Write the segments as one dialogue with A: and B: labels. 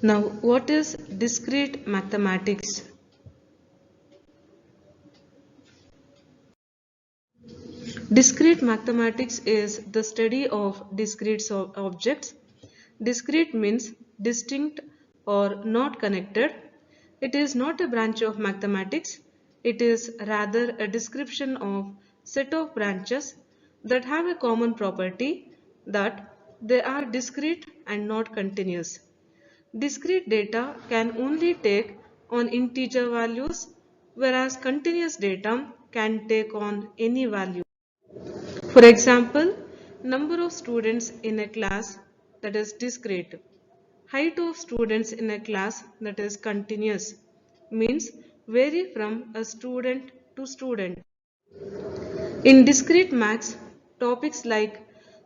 A: Now, what is discrete mathematics? Discrete mathematics is the study of discrete objects. Discrete means distinct or not connected. It is not a branch of mathematics. It is rather a description of set of branches that have a common property that they are discrete and not continuous. Discrete data can only take on integer values, whereas continuous data can take on any value. For example, number of students in a class, that is discrete. Height of students in a class, that is continuous, means vary from a student to student. In discrete maths, topics like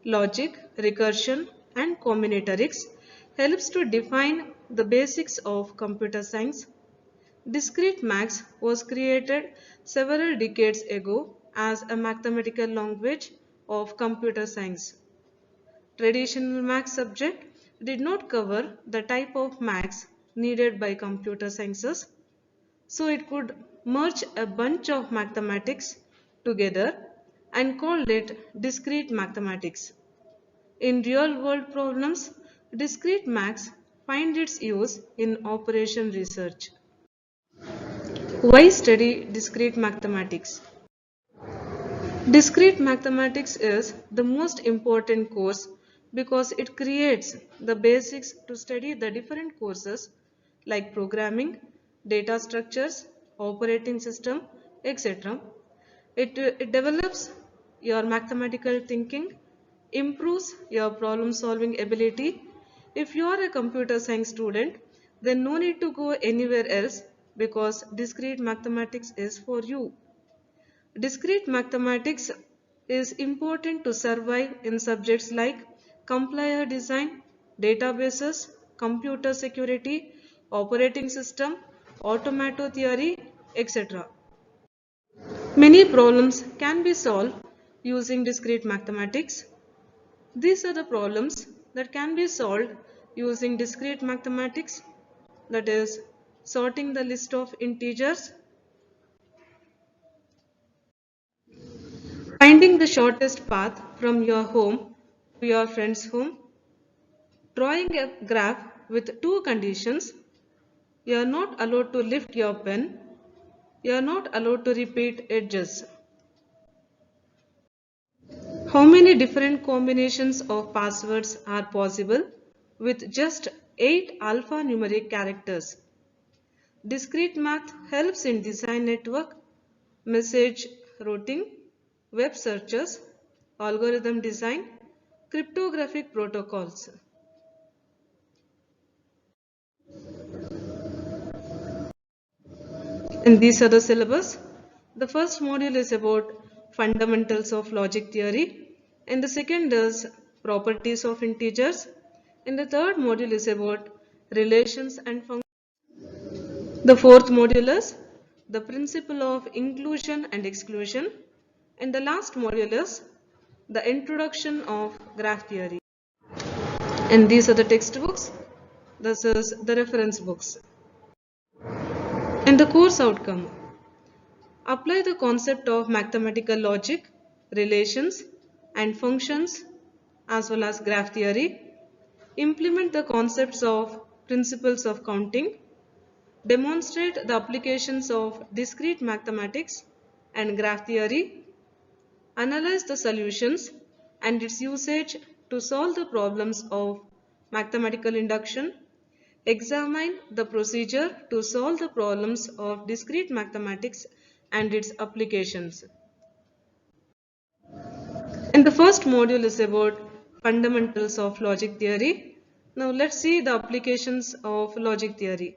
A: logic, recursion and combinatorics helps to define the basics of computer science. Discrete maths was created several decades ago as a mathematical language of computer science. Traditional maths subject did not cover the type of maths needed by computer sciences, so it could merge a bunch of mathematics together and called it discrete mathematics. In real-world problems, discrete maths find its use in operation research. Why study discrete mathematics? Discrete mathematics is the most important course because it creates the basics to study the different courses like programming, data structures, operating system, etc. It develops your mathematical thinking, improves your problem solving ability. If you are a computer science student, then no need to go anywhere else because discrete mathematics is for you. Discrete mathematics is important to survive in subjects like compiler design, databases, computer security, operating system, automata theory, etc. Many problems can be solved using discrete mathematics. These are the problems that can be solved using discrete mathematics, that is, sorting the list of integers, finding the shortest path from your home to your friend's home, drawing a graph with two conditions. You are not allowed to lift your pen. You are not allowed to repeat edges. How many different combinations of passwords are possible with just 8 alphanumeric characters? Discrete math helps in design network, message routing, web searches, algorithm design, cryptographic protocols. And these are the syllabus. The first module is about fundamentals of logic theory, and the second is properties of integers, and the third module is about relations and functions. The fourth module is the principle of inclusion and exclusion, and the last module is the introduction of graph theory. And these are the textbooks. This is the reference books. And the course outcome. Apply the concept of mathematical logic, relations and functions as well as graph theory. Implement the concepts of principles of counting. Demonstrate the applications of discrete mathematics and graph theory. Analyze the solutions and its usage to solve the problems of mathematical induction. Examine the procedure to solve the problems of discrete mathematics and its applications. And the first module is about fundamentals of logic theory. Now let's see the applications of logic theory.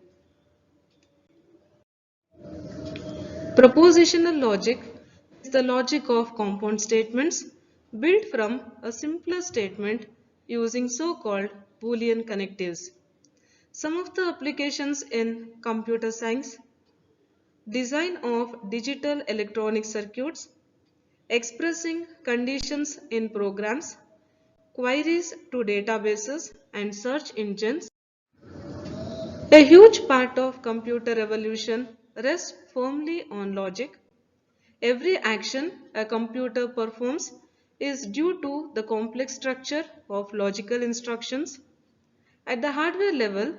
A: Propositional logic is the logic of compound statements built from a simpler statement using so-called Boolean connectives. Some of the applications in computer science: design of digital electronic circuits, expressing conditions in programs, queries to databases and search engines, A huge part of computer evolution rests firmly on logic. Every action a computer performs is due to the complex structure of logical instructions. At the hardware level,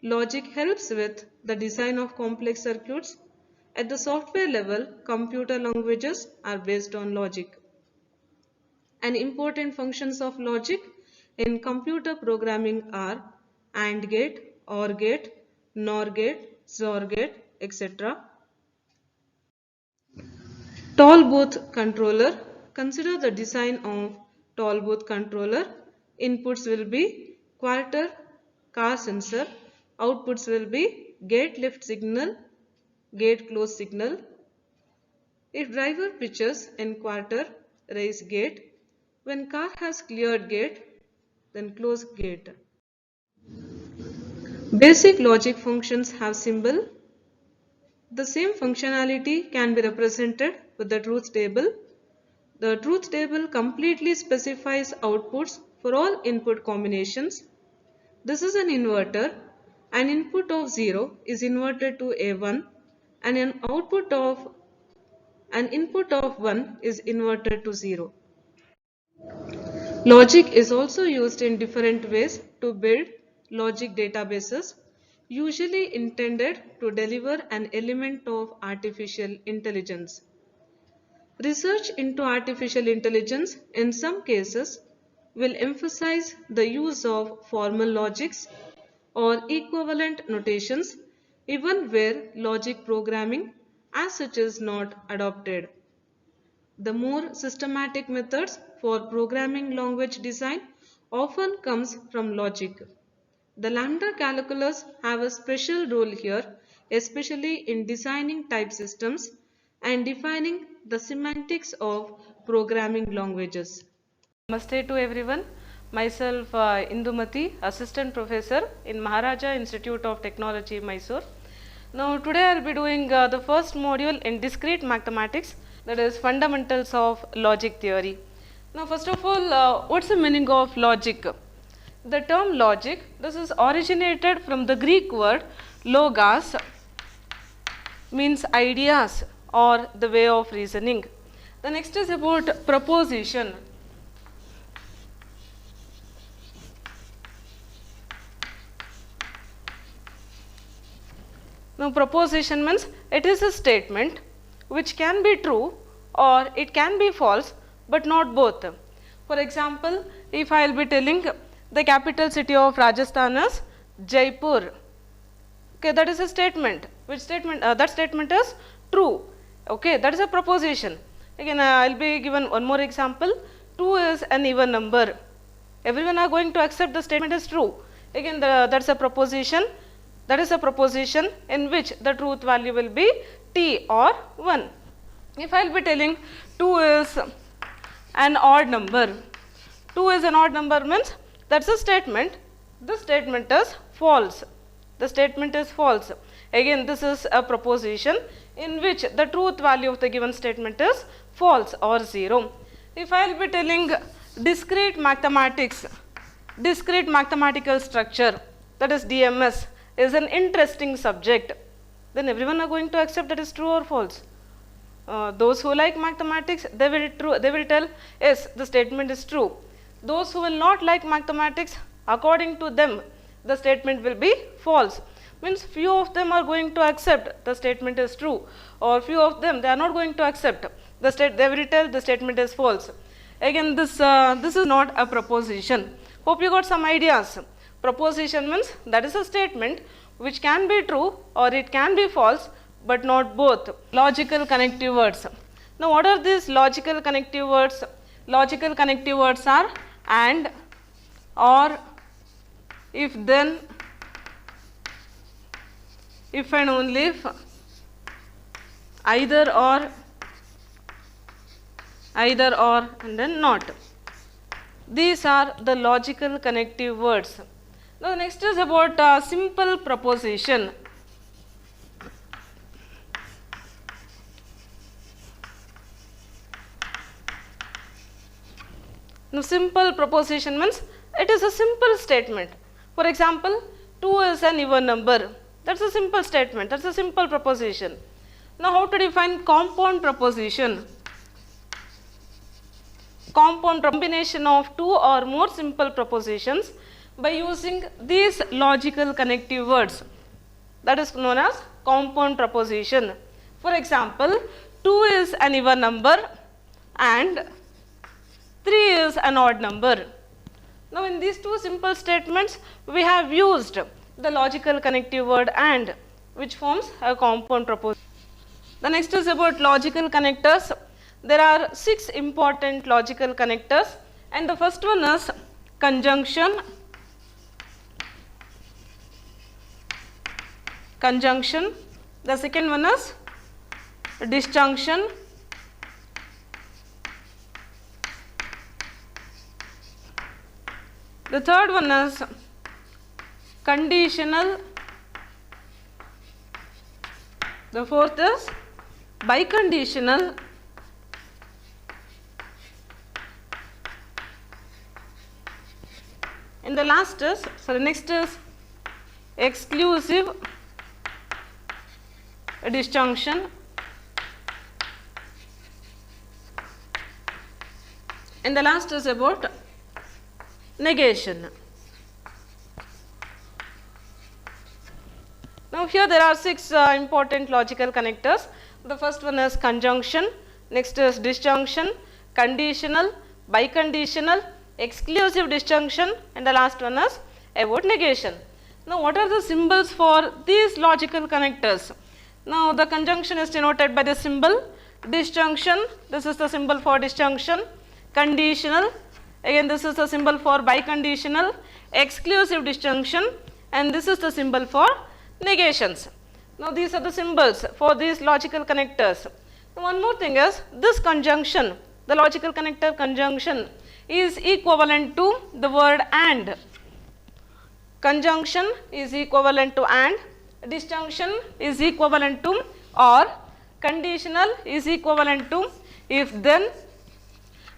A: logic helps with the design of complex circuits. At the software level, computer languages are based on logic. And important functions of logic in computer programming are AND gate, OR gate, NOR gate, XOR gate, etc. Toll booth controller. Consider the design of toll booth controller. Inputs will be quarter, car sensor. Outputs will be gate lift signal, gate close signal. If driver pitches in quarter, raise gate. When car has cleared gate, then close gate. Basic logic functions have symbol. The same functionality can be represented with the truth table. The truth table completely specifies outputs for all input combinations. This is an inverter. An input of 0 is inverted to a 1 and an input of 1 is inverted to 0. Logic is also used in different ways to build logic databases, usually intended to deliver an element of artificial intelligence. Research into artificial intelligence in some cases will emphasize the use of formal logics or equivalent notations even where logic programming as such is not adopted. The more systematic methods for programming language design often comes from logic. The lambda calculus have a special role here, especially in designing type systems and defining the semantics of programming languages. Namaste to everyone. Myself Indumati, Assistant Professor in Maharaja Institute of Technology, Mysore. Now today I will be doing the first module in discrete mathematics, that is fundamentals of logic theory. Now first of all, what's the meaning of logic? The term logic, this is originated from the Greek word logos, means ideas or the way of reasoning. The next is about proposition. Now proposition means it is a statement which can be true or it can be false, but not both. For example, if I will be telling the capital city of Rajasthan is Jaipur, okay, that is a statement. Which statement? That statement is true. Okay, that is a proposition. Again, I will be given one more example. 2 is an even number. Everyone are going to accept the statement is true. Again, that is a proposition. That is a proposition in which the truth value will be t or 1. If I will be telling 2 is an odd number, 2 is an odd number means that is a statement. This statement is false. The statement is false. Again, this is a proposition in which the truth value of the given statement is false or 0. If I will be telling discrete mathematics, discrete mathematical structure, that is DMS, is an interesting subject, then everyone are going to accept that is true or false. Those who like mathematics, they will tell yes, the statement is true. Those who will not like mathematics, according to them, the statement will be false. Means few of them are going to accept the statement is true, or few of them they are not going to accept the they will tell the statement is false. Again, this is not a proposition. Hope you got some ideas. Proposition means that is a statement which can be true or it can be false, but not both. Logical connective words. Now what are these logical connective words? Logical connective words are and, or, if then, if and only if, either or, and then not. These are the logical connective words. Now next is about simple proposition. Now simple proposition means it is a simple statement. For example, 2 is an even number. That's a simple statement, that's a simple proposition. Now how to define compound proposition? Compound combination of two or more simple propositions by using these logical connective words, that is known as compound proposition. For example, 2 is an even number and 3 is an odd number. Now in these two simple statements we have used the logical connective word and, which forms a compound proposition. The next is about logical connectors. There are 6 important logical connectors, and the first one is conjunction, the second one is disjunction, the third one is conditional, the fourth is biconditional, and the last is, next is exclusive disjunction, and the last is about negation. Now here there are 6 important logical connectors. The first one is conjunction, next is disjunction, conditional, biconditional, exclusive disjunction, and the last one is about negation. Now what are the symbols for these logical connectors? Now the conjunction is denoted by the symbol, disjunction, this is the symbol for disjunction, conditional, again this is the symbol for biconditional, exclusive disjunction, and this is the symbol for negations. Now these are the symbols for these logical connectors. Now, one more thing is this conjunction, the logical connector conjunction is equivalent to the word and. Conjunction is equivalent to and, disjunction is equivalent to or, conditional is equivalent to if then,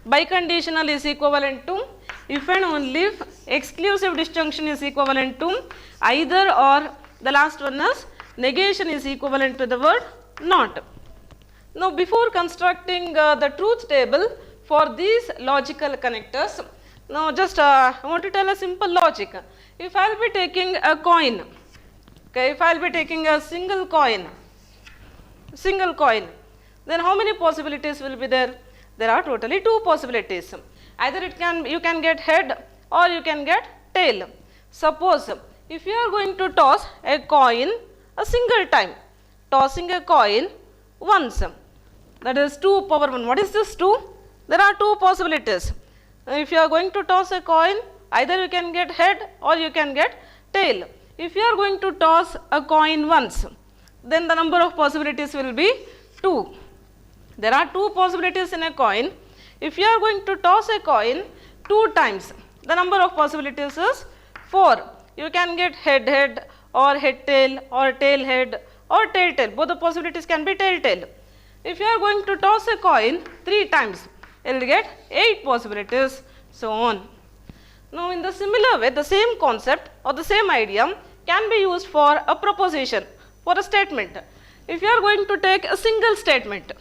A: biconditional is equivalent to if and only if, exclusive disjunction is equivalent to either or, the last one is negation is equivalent to the word not. Now before constructing the truth table for these logical connectors, now just I want to tell a simple logic. If I will be taking a coin, okay, if I will be taking a single coin, then how many possibilities will be there? There are totally 2 possibilities. Either you can get head or you can get tail. Suppose if you are going to toss a coin a single time, tossing a coin once, that is 2 power 1. What is this 2? There are 2 possibilities. If you are going to toss a coin, either you can get head or you can get tail. If you are going to toss a coin once, then the number of possibilities will be 2. There are 2 possibilities in a coin. If you are going to toss a coin 2 times, the number of possibilities is 4. You can get head head or head tail or tail head or tail tail. Both the possibilities can be tail tail. If you are going to toss a coin 3 times, you will get 8 possibilities, so on. Now in the similar way, the same concept or the same idea can be used for a proposition, for a statement. If you are going to take a single statement,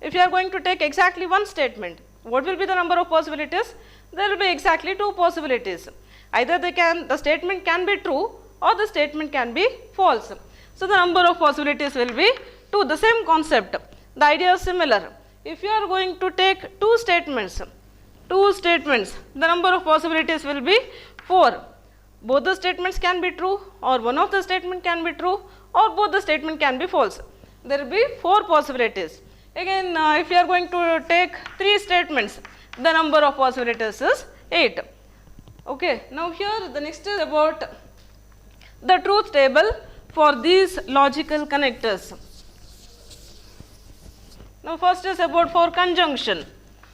A: if you are going to take exactly one statement, what will be the number of possibilities? There will be exactly 2 possibilities. Either the statement can be true or the statement can be false. So the number of possibilities will be 2. The same concept. The idea is similar. If you are going to take 2 statements, the number of possibilities will be 4. Both the statements can be true, or one of the statement can be true, or both the statement can be false. There will be 4 possibilities. Again, if you are going to take 3 statements, the number of possibilities is 8. Okay, now here the next is about the truth table for these logical connectors. Now first is about for conjunction.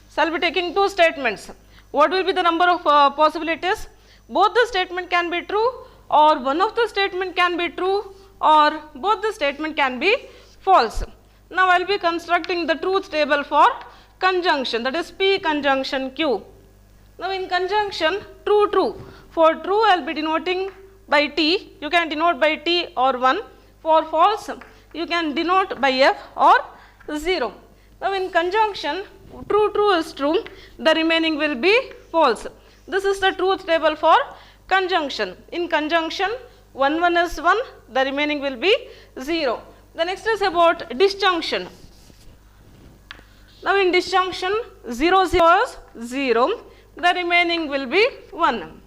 A: So I will be taking 2 statements. What will be the number of possibilities? Both the statement can be true, or one of the statement can be true, or both the statement can be false. Now I will be constructing the truth table for conjunction, that is P conjunction Q. Now in conjunction, true, true. For true I will be denoting by T, you can denote by T or 1. For false, you can denote by F or 0. Now in conjunction, true is true, the remaining will be false. This is the truth table for conjunction. In conjunction, 1 is 1, the remaining will be 0. The next is about disjunction. Now in disjunction, 0 is 0, the remaining will be 1.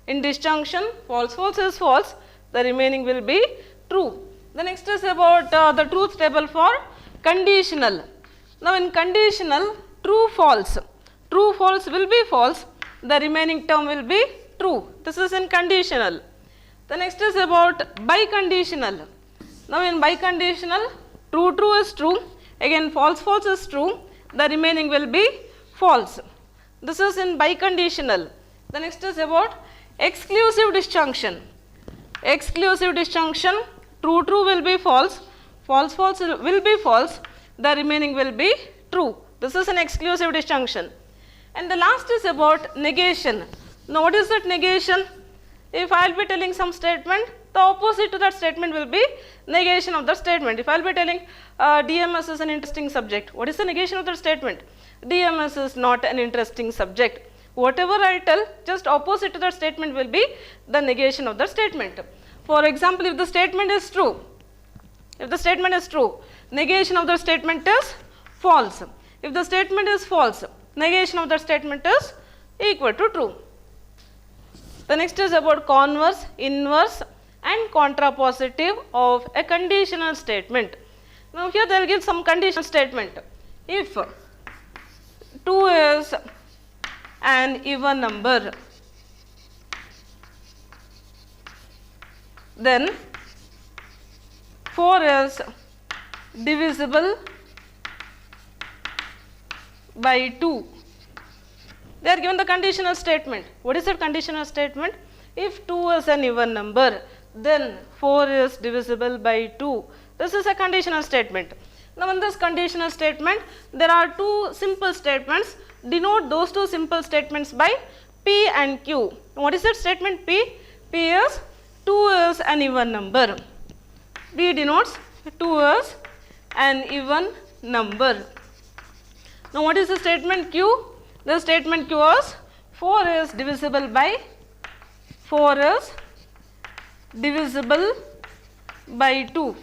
A: In disjunction, false is false, the remaining will be true. The next is about the truth table for conditional. Now in conditional, true false will be false, the remaining term will be true. This is in conditional. The next is about biconditional. Now in biconditional, true is true, again false is true, the remaining will be false. This is in biconditional. The next is about exclusive disjunction. Exclusive disjunction, true will be false will be false, the remaining will be true. This is an exclusive disjunction. And the last is about negation. Now what is that negation? If I will be telling some statement, the opposite to that statement will be negation of the statement. If I will be telling DMS is an interesting subject, what is the negation of that statement? DMS is not an interesting subject. Whatever I tell, just opposite to that statement will be the negation of the statement. For example, if the statement is true, negation of the statement is false. If the statement is false, negation of the statement is equal to true. The next is about converse, inverse and contrapositive of a conditional statement. Now here they will give some conditional statement. If 2 is an even number, then 4 is divisible by 2. They are given the conditional statement. What is that conditional statement? If 2 is an even number, then 4 is divisible by 2. This is a conditional statement. Now in this conditional statement, there are two simple statements. Denote those two simple statements by P and Q. What is that statement P? P is 2 is an even number. P denotes 2 is an even number. Now what is the statement Q? The statement Q is 4 is divisible by 2.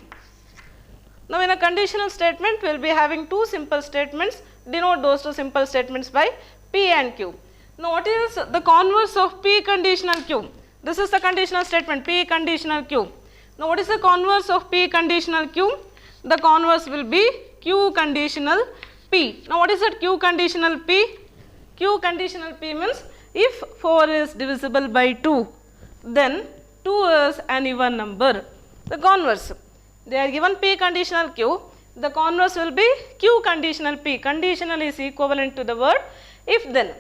A: Now in a conditional statement, we will be having two simple statements. Denote those two simple statements by P and Q. Now what is the converse of P conditional Q? This is the conditional statement P conditional Q. Now what is the converse of P conditional Q? The converse will be Q conditional P. Now what is that Q conditional P? Q conditional P means if 4 is divisible by 2, then 2 is an even number. The converse, they are given P conditional Q, the converse will be Q conditional P. Conditional is equivalent to the word if then.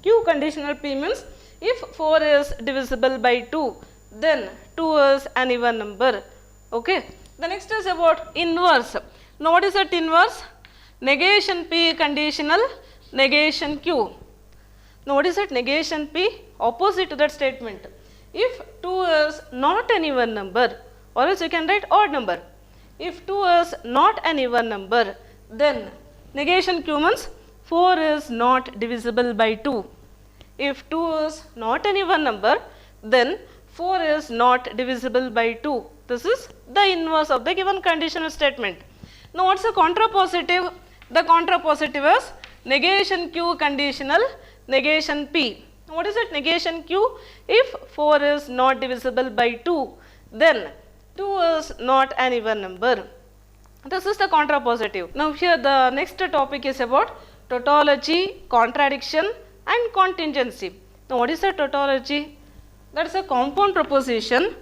A: Q conditional P means if 4 is divisible by 2, then 2 is an even number. Okay. The next is about inverse. Now what is that inverse? Negation P conditional negation Q. Now what is that negation P? Opposite to that statement. If 2 is not an even number, or else you can write odd number. If 2 is not an even number, then negation Q means 4 is not divisible by 2. If 2 is not an even number, then 4 is not divisible by 2. This is the inverse of the given conditional statement. Now what is the contrapositive? The contrapositive is negation Q conditional negation P. What is it negation Q? If 4 is not divisible by 2, then 2 is not an even number. This is the contrapositive. Now here the next topic is about tautology, contradiction and contingency. Now what is the tautology? That is a compound proposition.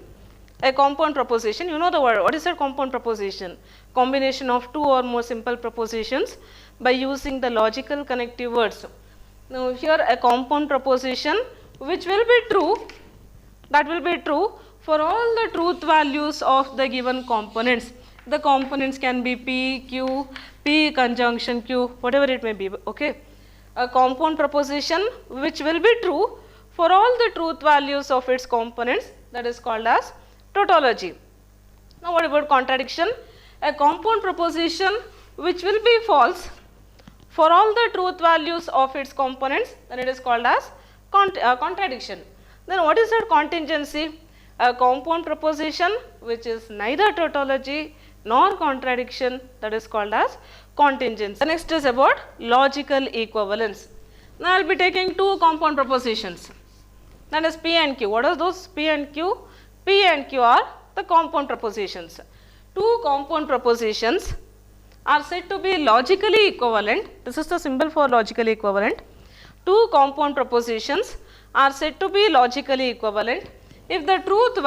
A: A compound proposition, you know the word. What is a compound proposition? Combination of two or more simple propositions by using the logical connective words. Now here a compound proposition which will be true, that will be true for all the truth values of the given components. The components can be P, Q, P conjunction Q, whatever it may be. Okay. A compound proposition which will be true for all the truth values of its components that is called as tautology. Now what about contradiction? A compound proposition which will be false for all the truth values of its components, then it is called as contradiction. Then what is that contingency? A compound proposition which is neither tautology nor contradiction, that is called as contingency. The next is about logical equivalence. Now I will be taking two compound propositions, that is P and Q. What are those P and Q? P and Q are the compound propositions. Two compound propositions are said to be logically equivalent. This is the symbol for logically equivalent. Two compound propositions are said to be logically equivalent if the truth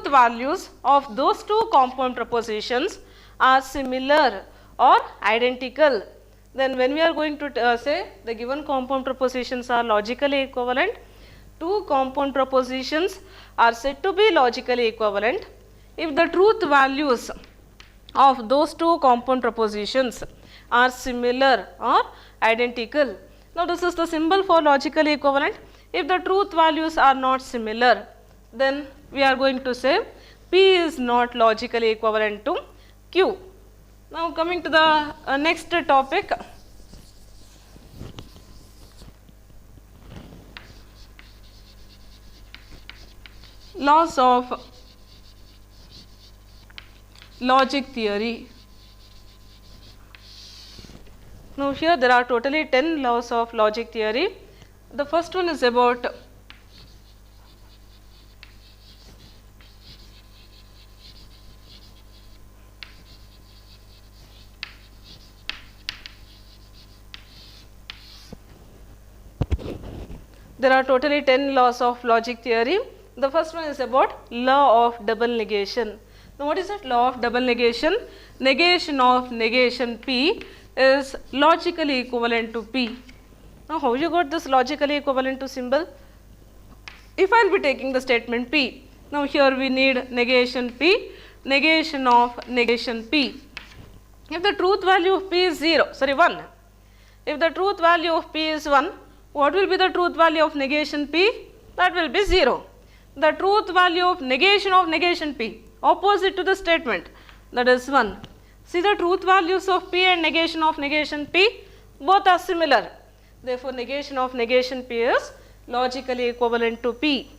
A: values of those two compound propositions are similar or identical. Then when we are going to say the given compound propositions are logically equivalent, two compound propositions are said to be logically equivalent if the truth values of those two compound propositions are similar or identical. Now this is the symbol for logically equivalent. If the truth values are not similar, then we are going to say P is not logically equivalent to Q. Now coming to the next topic, laws of logic theory. Now here there are totally 10 laws of logic theory. The first one is about there are totally 10 laws of logic theory. The first one is about law of double negation. Now what is that law of double negation? Negation of negation P is logically equivalent to P. Now how you got this logically equivalent to symbol? If I will be taking the statement P, now here we need negation P, negation of negation P. If the truth value of P is 1, if the truth value of P is 1, what will be the truth value of negation P? That will be 0. The truth value of negation P, opposite to the statement, that is 1. See, the truth values of P and negation of negation P, both are similar. Therefore, negation of negation P is logically equivalent to P.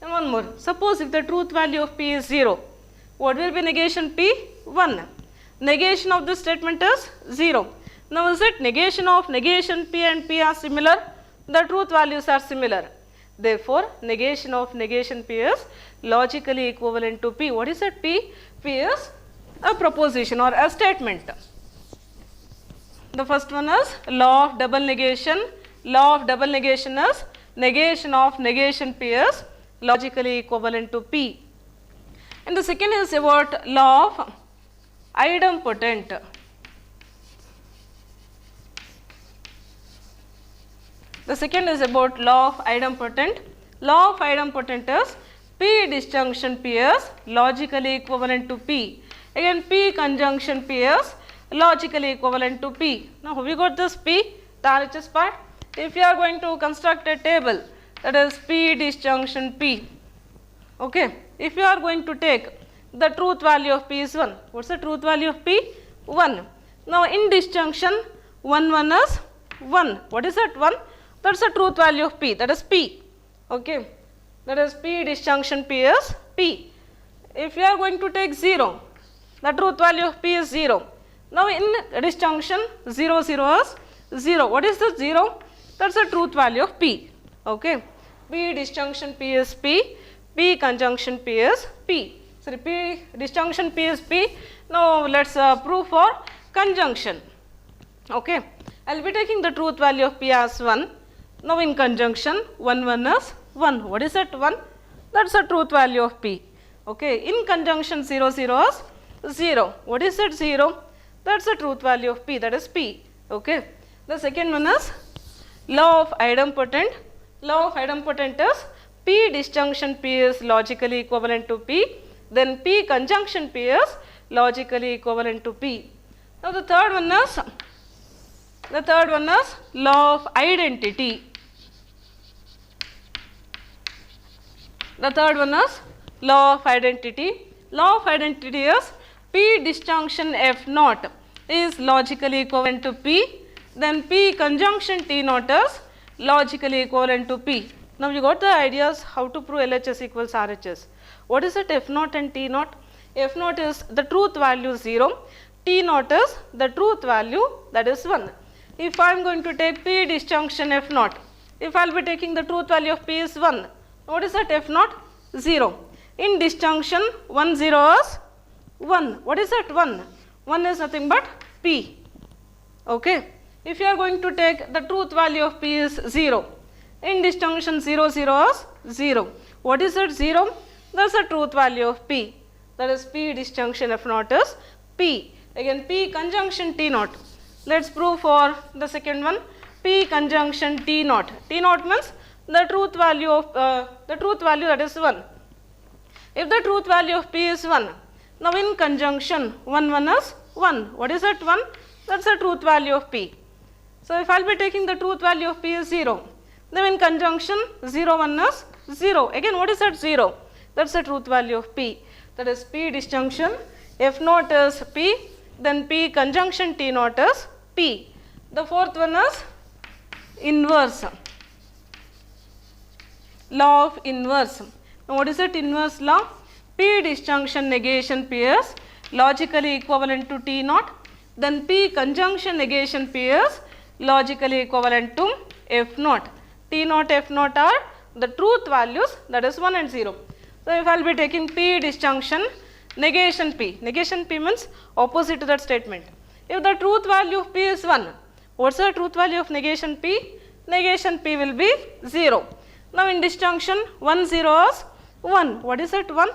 A: And one more, suppose if the truth value of P is 0, what will be negation P? 1. Negation of this statement is 0. Now is it negation of negation P and P are similar? The truth values are similar. Therefore, negation of negation P is logically equivalent to P. What is that P? P is a proposition or a statement. The first one is law of double negation. Law of double negation is negation of negation P is logically equivalent to P. And the second is about law of idempotent. The second is about law of idempotent. Law of idempotent is P disjunction P is logically equivalent to P. Again P conjunction P is logically equivalent to P. Now have we got this P, the RHS part? If you are going to construct a table, that is P disjunction P. Okay. If you are going to take the truth value of P is 1. What's the truth value of P? 1. Now in disjunction 1 1 is 1. What is that 1? That's the truth value of P, that is P. Okay. That is P disjunction P is P. If you are going to take 0, the truth value of P is 0. Now in disjunction 0 0 is 0. What is the 0? That's the truth value of P. Okay. P disjunction P is P. P conjunction P is P. So P disjunction P is P. Now let's prove for conjunction. Okay. I will be taking the truth value of P as 1. Now in conjunction 1 1 is 1. What is that 1? That's the truth value of P. Okay. In conjunction 0 0 is 0. What is that 0? That's the truth value of P, that is P. Okay. The second one is law of idempotent. Law of idempotent is P disjunction P is logically equivalent to P. Then P conjunction P is logically equivalent to P. Now the third one is law of identity. The third one is law of identity. Law of identity is P disjunction F naught is logically equivalent to P, then P conjunction T naught is logically equivalent to P. Now you got the ideas how to prove LHS equals RHS. What is it F naught and T naught? F naught is the truth value 0, T naught is the truth value that is 1. If I am going to take P disjunction F naught, if I will be taking the truth value of P is 1, what is that F naught? 0. In disjunction 1 0 is 1. What is that 1? 1 is nothing but P. Okay. If you are going to take the truth value of P is 0. In disjunction 0 0 is 0. What is that 0? That is the truth value of P. That is P disjunction F naught is P. Again P conjunction T naught. Let us prove for the second one. P conjunction T naught. T naught means the truth value of that is 1. If the truth value of P is 1, now in conjunction 1 1 is 1. What is that 1? That is the truth value of P. So if I will be taking the truth value of P is 0, then in conjunction 0 1 is 0. Again what is that 0? That is the truth value of P. That is P disjunction F naught is P, then P conjunction T naught is P. The fourth one is inverse. Law of inverse. Now what is that inverse law? P disjunction negation P is logically equivalent to T naught, then P conjunction negation P is logically equivalent to F naught. T naught F naught are the truth values, that is 1 and 0. So if I will be taking P disjunction negation P means opposite to that statement. If the truth value of P is 1, what is the truth value of negation P? Negation P will be 0. Now in disjunction 1 0 is 1. What is that 1?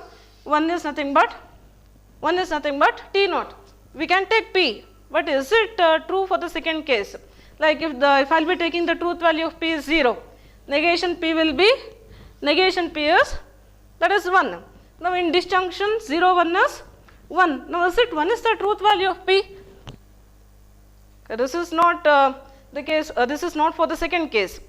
A: 1 is nothing but T naught. We can take P, but is it true for the second case? Like if I will be taking the truth value of P is 0, negation P is that is 1. Now in disjunction 0 1 is 1. Now is it 1 is the truth value of P? This is not the case, this is not for the second case.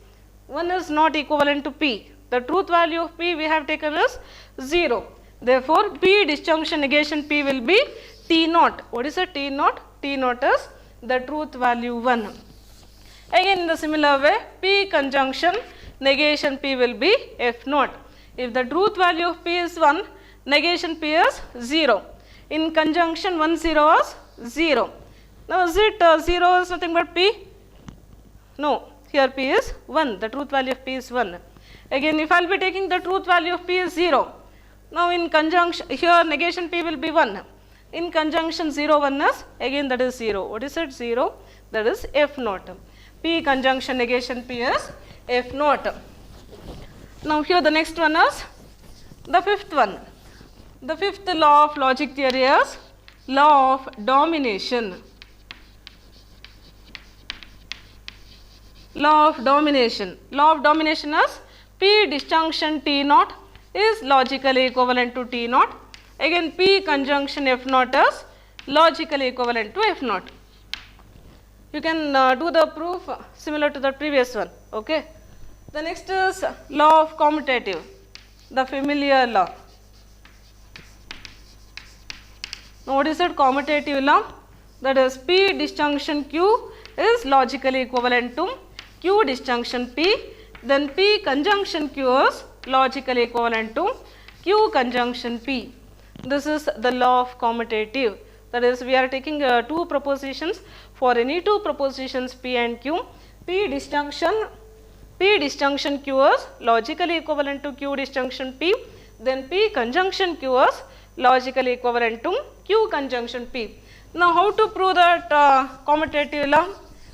A: 1 is not equivalent to P. The truth value of P we have taken is 0. Therefore, P disjunction negation P will be T naught. What is a T naught? T naught is the truth value 1. Again in the similar way, P conjunction negation P will be F naught. If the truth value of P is 1, negation P is 0. In conjunction 1 0 is 0. Now is it 0 is nothing but P? No, here P is 1. The truth value of P is 1. Again if I will be taking the truth value of P is 0. Now in conjunction, here negation P will be 1. In conjunction 0 1 is, again that is 0. What is it 0? That is F naught. P conjunction negation P is F naught. Now here the next one is the fifth one. The fifth law of logic theory is law of domination. Law of domination. Law of domination is P disjunction T naught is logically equivalent to T naught. Again P conjunction F naught is logically equivalent to F naught. You can do the proof similar to the previous one. Okay. The next is law of commutative, the familiar law. Now what is that commutative law? That is P disjunction Q is logically equivalent to Q disjunction P, then P conjunction Q is logically equivalent to Q conjunction P. This is the law of commutative. That is, we are taking two propositions. For any two propositions P and Q, P disjunction Q is logically equivalent to Q disjunction P, then P conjunction Q is logically equivalent to Q conjunction P. Now how to prove that commutative law?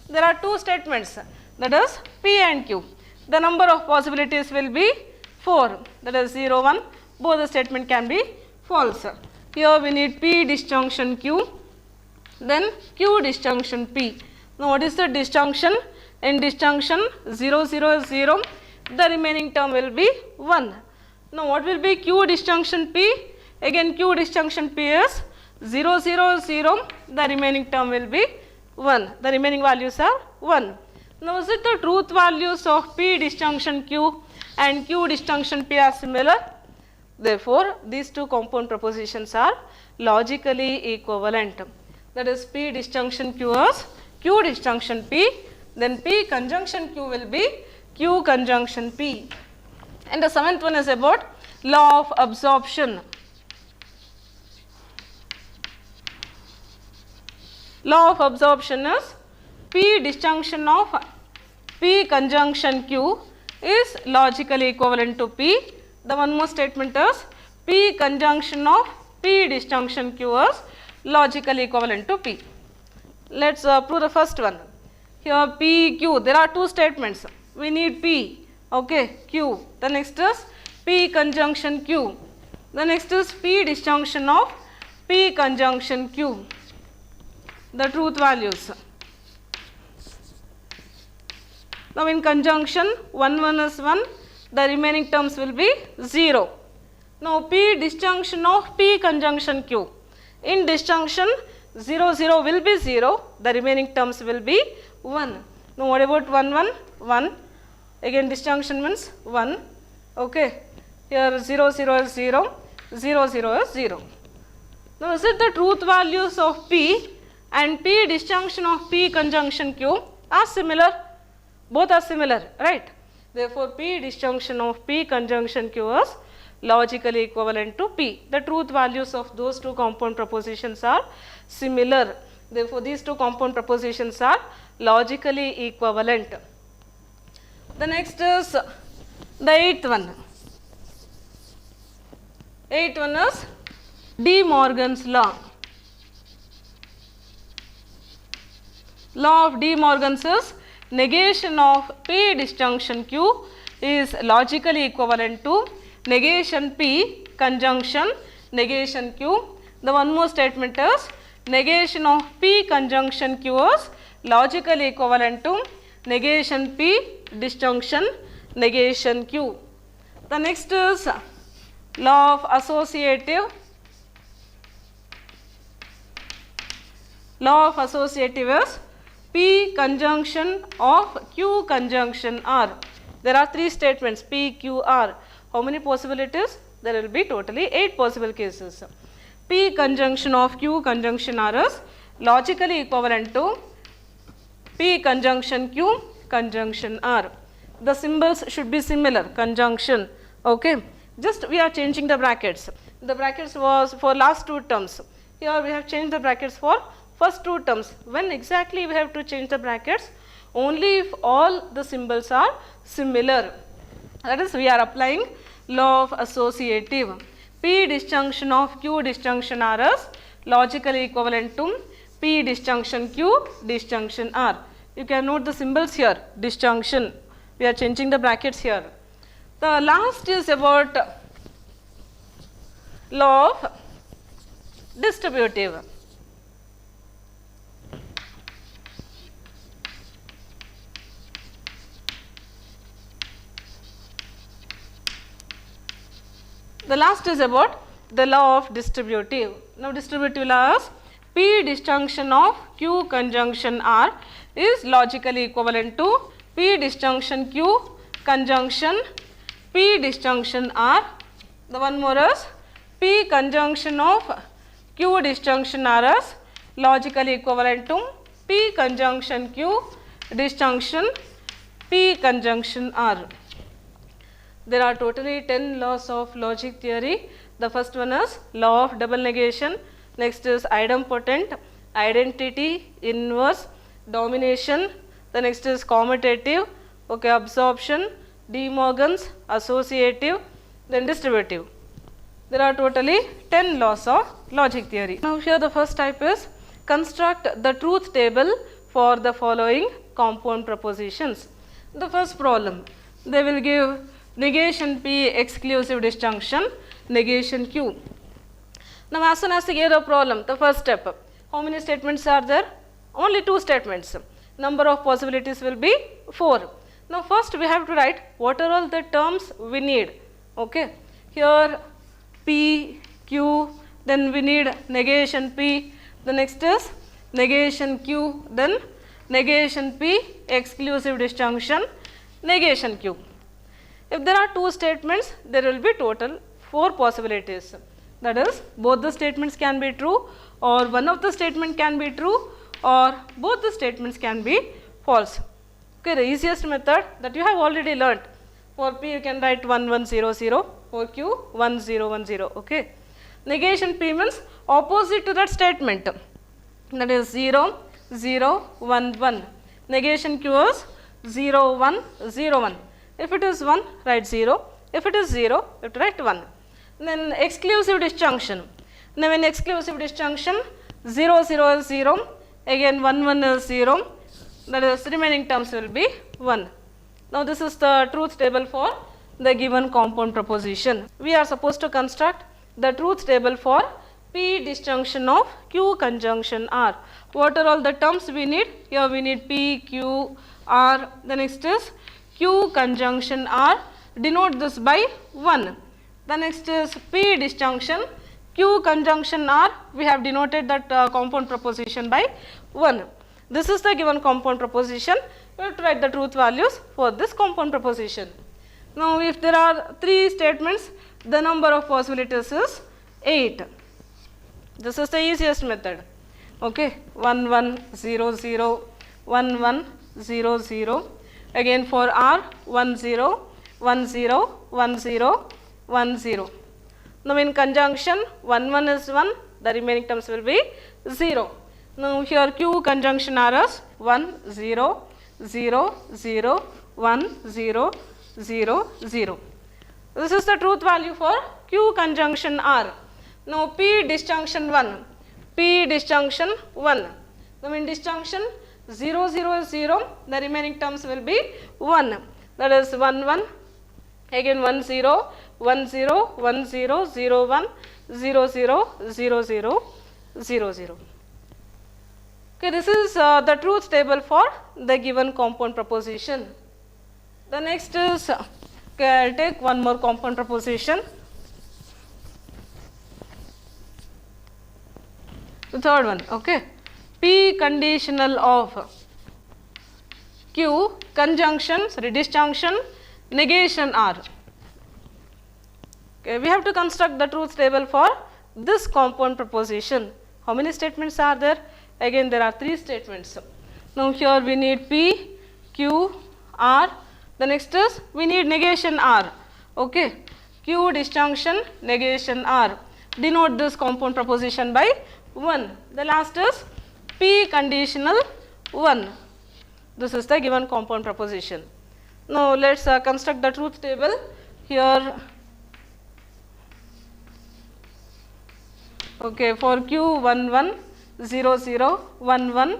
A: There are two statements, that is P and Q. The number of possibilities will be 4, that is 0 1. Both the statement can be false. Here we need P disjunction Q, then Q disjunction P. Now what is the disjunction? In disjunction 0 0 is 0, the remaining term will be 1. Now what will be Q disjunction P? Again Q disjunction P is 0 0 is 0, the remaining term will be 1. The remaining values are 1. Now is it the truth values of P disjunction Q and Q disjunction P are similar? Therefore, these two compound propositions are logically equivalent. That is, P disjunction Q as Q disjunction P, then P conjunction Q will be Q conjunction P. And the seventh one is about law of absorption. Law of absorption is P disjunction of P conjunction Q is logically equivalent to P. The one more statement is P conjunction of P disjunction Q is logically equivalent to P. Let us prove the first one. Here P, Q, there are two statements. We need P, okay, Q. The next is P conjunction Q. The next is P disjunction of P conjunction Q. The truth values. Now in conjunction 1 1 is 1, the remaining terms will be 0. Now P disjunction of P conjunction Q. In disjunction 0 0 will be 0, the remaining terms will be 1. Now what about 1 1? 1. Again disjunction means 1. Okay. Here 0 0 is 0, 0 0 is 0. Now is it the truth values of P and P disjunction of P conjunction Q are similar? Both are similar, right? Therefore, P disjunction of P conjunction Q is logically equivalent to P. The truth values of those two compound propositions are similar. Therefore, these two compound propositions are logically equivalent. The next is the eighth one. Eighth one is De Morgan's law. Law of De Morgan's is negation of P disjunction Q is logically equivalent to negation P conjunction negation Q. The one more statement is negation of P conjunction Q is logically equivalent to negation P disjunction negation Q. The next is law of associative. Law of associative is P conjunction of Q conjunction R. There are three statements P, Q, R. How many possibilities? There will be totally 8 possible cases. P conjunction of Q conjunction R is logically equivalent to P conjunction Q conjunction R. The symbols should be similar, conjunction, okay. Just we are changing the brackets. The brackets was for last two terms. Here we have changed the brackets for first two terms. When exactly we have to change the brackets? Only if all the symbols are similar. That is, we are applying law of associative. P disjunction of Q disjunction R is logically equivalent to P disjunction Q disjunction R. You can note the symbols here, disjunction. We are changing the brackets here. The last is about law of distributive. The last is about the law of distributive. Now, distributive law is P disjunction of Q conjunction R is logically equivalent to P disjunction Q conjunction P disjunction R. The one more is P conjunction of Q disjunction R is logically equivalent to P conjunction Q disjunction P conjunction R. There are totally 10 laws of logic theory. The first one is law of double negation. Next is idempotent, identity, inverse, domination. The next is commutative, okay, absorption, De Morgan's, associative, then distributive. There are totally 10 laws of logic theory. Now here the first type is construct the truth table for the following compound propositions. The first problem, they will give negation P exclusive disjunction, negation Q. Now as soon as they give the problem, the first step, how many statements are there? Only 2 statements. Number of possibilities will be 4. Now first we have to write what are all the terms we need. Okay. Here P, Q, then we need negation P, the next is negation Q, then negation P exclusive disjunction, negation Q. If there are 2 statements, there will be total 4 possibilities. That is, both the statements can be true, or one of the statement can be true, or both the statements can be false. Okay, the easiest method that you have already learnt. For P you can write 1 1 0 0, for Q 1 0 1 0. Okay. Negation P means opposite to that statement. That is 0 0 1 1. Negation Q is 0 1 0 1. If it is 1, write 0. If it is 0, you have to write 1. Then exclusive disjunction. Now in exclusive disjunction, 0 0 is 0, again 1 1 is 0, that is remaining terms will be 1. Now this is the truth table for the given compound proposition. We are supposed to construct the truth table for P disjunction of Q conjunction R. What are all the terms we need? Here we need P, Q, R. The next is Q conjunction R. Denote this by 1. The next is P disjunction Q conjunction R. We have denoted that compound proposition by 1. This is the given compound proposition. We have to write the truth values for this compound proposition. Now if there are 3 statements, the number of possibilities is 8. This is the easiest method. Okay, 1 1 0 0, 1 1 0 0. Again for R, 1 0 1 0 1 0 1 0. Now in conjunction, 1 1 is 1, the remaining terms will be 0. Now here Q conjunction R is 1 0 0 0 1 0 0 0. This is the truth value for Q conjunction R. Now P disjunction 1, P disjunction 1. Now in disjunction 0 0 is 0, the remaining terms will be 1. That is 1 1, again 1 0 1 0 1 0 0 1 0 0 0 0 0 0. Okay, this is the truth table for the given compound proposition. The next is, okay, I will take one more compound proposition. The third one, okay. P conditional of Q conjunction, disjunction, negation R. Okay, we have to construct the truth table for this compound proposition. How many statements are there? Again, there are 3 statements. Now here we need P, Q, R. The next is we need negation R. Okay, Q disjunction, negation R. Denote this compound proposition by 1. The last is P conditional 1. This is the given compound proposition. Now let's construct the truth table. Here, okay, for Q 1 1 0 0 1 1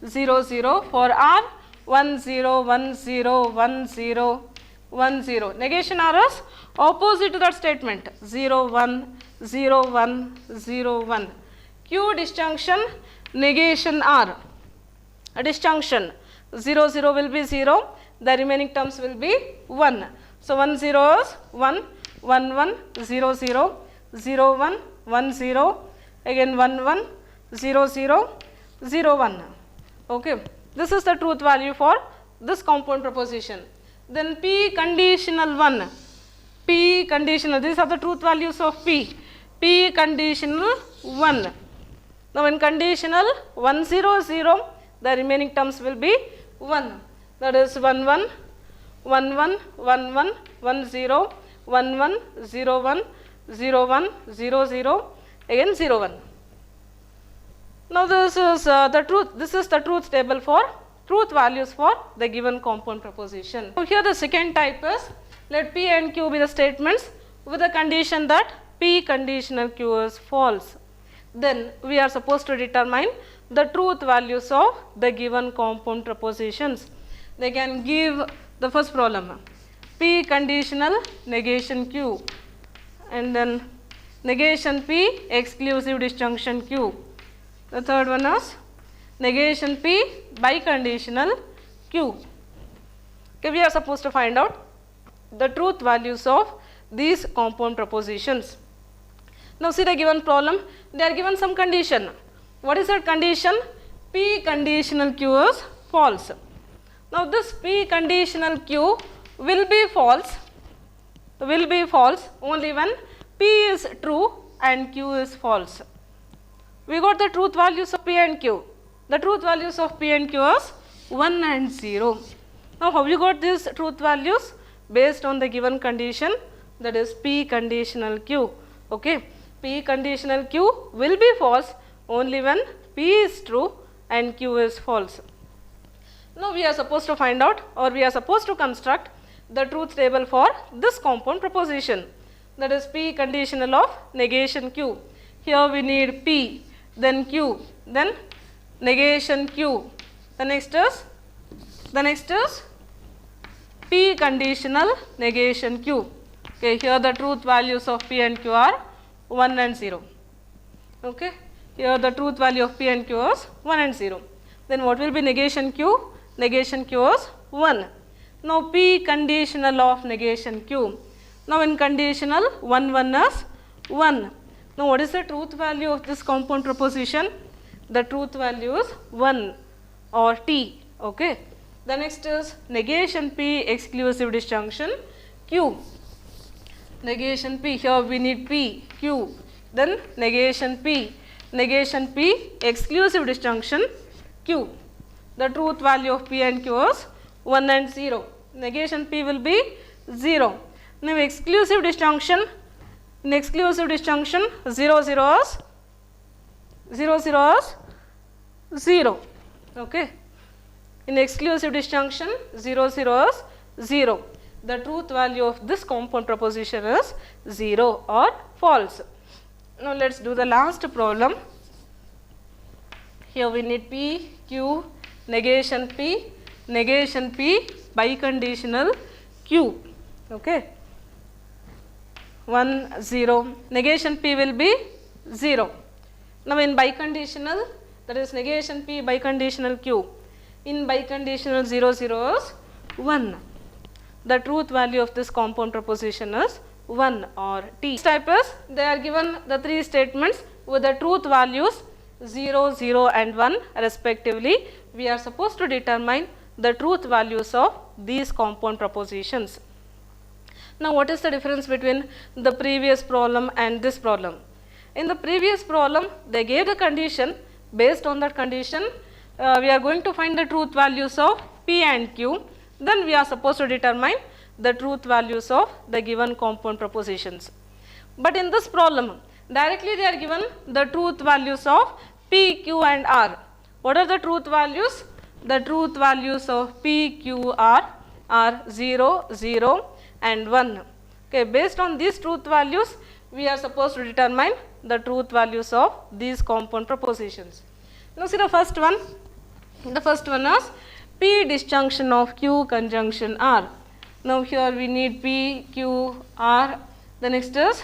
A: 0 0, for R 1 0 1 0 1 0 1 0. Negation R is opposite to that statement, 0 1 0 1 0 1. Q disjunction, negation R. A disjunction, 0 0 will be 0, the remaining terms will be 1. So 1 0 is 1, 1 1 0 0 0 1 1 0, again 1 1 0 0 0 1. Okay, this is the truth value for this compound proposition. Then P conditional 1, P conditional, these are the truth values of P. P conditional 1. Now in conditional 1 0 0, the remaining terms will be 1. That is 1 1 1 1 1 1 1 0 1 1 0 1 0 1 0 0, again 0 1. Now this is the truth table for truth values for the given compound proposition. So here the second type is, let P and Q be the statements with the condition that P conditional Q is false. Then we are supposed to determine the truth values of the given compound propositions. They can give the first problem, P conditional negation Q, and then negation P exclusive disjunction Q. The third one is negation P biconditional Q. Okay, we are supposed to find out the truth values of these compound propositions. Now see the given problem, they are given some condition. What is that condition? P conditional Q is false. Now this P conditional Q will be false only when P is true and Q is false. We got the truth values of P and Q. The truth values of P and Q is 1 and 0. Now, how you got these truth values? Based on the given condition, that is P conditional Q. Okay, P conditional Q will be false only when P is true and Q is false. Now, we are supposed to find out, or we are supposed to construct the truth table for this compound proposition, that is P conditional of negation Q. Here we need P, then Q, then negation Q. The next is P conditional negation Q. Okay, here the truth values of P and Q are 1 and 0. Okay, here the truth value of P and Q is 1 and 0. Then what will be negation Q? Negation Q is 1. Now P conditional of negation Q. Now in conditional 1 1 is 1. Now what is the truth value of this compound proposition? The truth value is 1 or T. Okay. The next is negation P exclusive disjunction Q. Negation P, here we need P, Q, then negation P exclusive disjunction Q. The truth value of P and Q is 1 and 0. Negation P will be 0. Now exclusive disjunction, in exclusive disjunction 0 0 is 0. Okay. In exclusive disjunction 0 0 is 0. The truth value of this compound proposition is 0 or false. Now let us do the last problem. Here we need P, Q, negation P biconditional Q. Okay. 1 0. Negation P will be 0. Now in biconditional, that is negation P biconditional Q. In biconditional 0 0 is 1. The truth value of this compound proposition is 1 or T. This type is, they are given the 3 statements with the truth values 0, 0 and 1 respectively. We are supposed to determine the truth values of these compound propositions. Now what is the difference between the previous problem and this problem? In the previous problem, they gave the condition. Based on that condition, we are going to find the truth values of P and Q. Then we are supposed to determine the truth values of the given compound propositions. But in this problem, directly they are given the truth values of P, Q and R. What are the truth values? The truth values of P, Q, R are 0, 0 and 1. Okay, based on these truth values, we are supposed to determine the truth values of these compound propositions. Now see the first one. The first one is P disjunction of Q conjunction R. Now here we need P, Q, R. The next is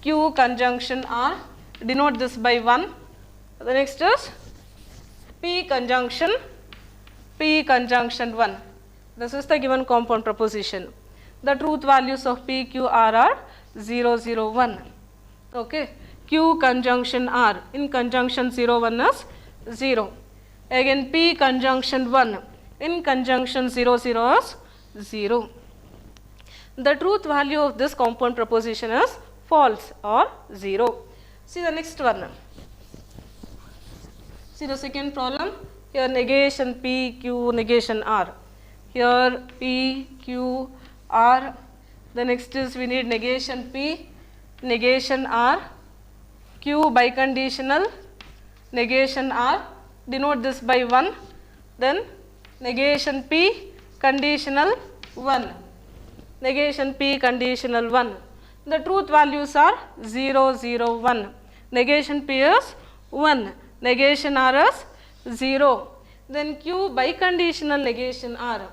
A: Q conjunction R. Denote this by 1. The next is P conjunction 1. This is the given compound proposition. The truth values of P, Q, R are 0, 0, 1. Okay. Q conjunction R. In conjunction 0, 1 is 0. Again P conjunction 1. In conjunction 0, 0 is 0. The truth value of this compound proposition is false or 0. See the next one. See the second problem. Here negation P, Q, negation R. Here P, Q, R. The next is we need negation P, negation R. Q biconditional, negation R. Denote this by 1. Then negation P conditional 1. Negation P conditional 1. The truth values are 0, 0, 1. Negation P is 1. Negation R is 0. Then Q biconditional negation R.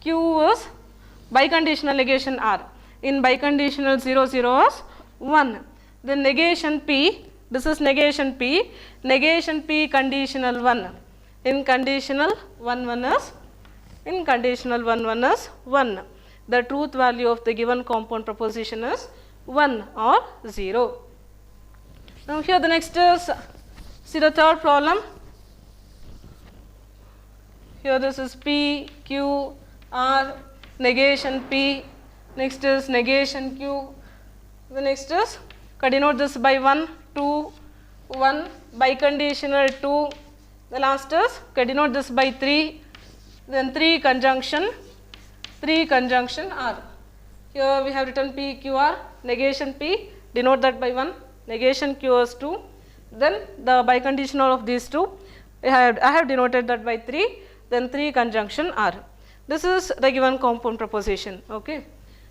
A: Q is biconditional negation R. In biconditional 0, 0 is 1. Then negation P, this is negation P conditional 1. In conditional 1, 1 is, in conditional 1, 1 is 1. The truth value of the given compound proposition is 1 or 0. Now here the next is, see the third problem. Here this is P, Q, R, negation P, next is negation Q, the next is denote this by 1, 2, 1, biconditional 2, the last is denote this by 3, then 3 conjunction R. Here we have written P, Q, R, negation P, denote that by 1, negation Q as 2, then the biconditional of these two, I have denoted that by 3, then 3 conjunction R. This is the given compound proposition. Okay.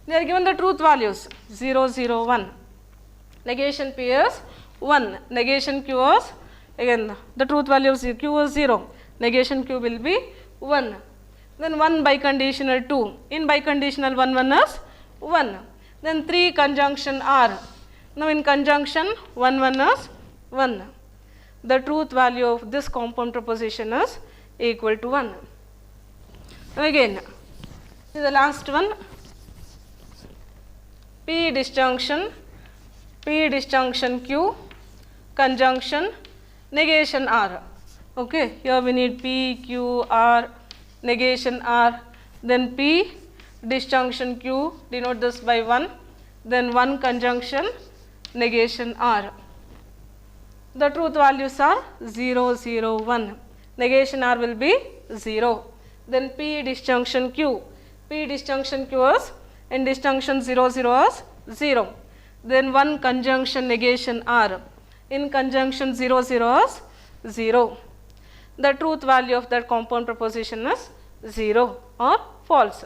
A: They are given the truth values 0, 0, 1. Negation P is 1. Negation Q is, again the truth value of Q is 0. Negation Q will be 1. Then 1 biconditional 2. In biconditional 1, 1 is 1. Then 3 conjunction R. Now in conjunction 1, 1 is 1. The truth value of this compound proposition is equal to 1. Again, this is the last one. P disjunction Q, conjunction, negation R. Okay, here we need P, Q, R, negation R, then P disjunction Q, denote this by 1, then 1 conjunction, negation R. The truth values are 0, 0, 1. Negation R will be 0. Then P disjunction Q. P disjunction Q is, in disjunction 0, 0 is 0. Then 1 conjunction negation R. In conjunction 0, 0 is 0. The truth value of that compound proposition is 0 or false.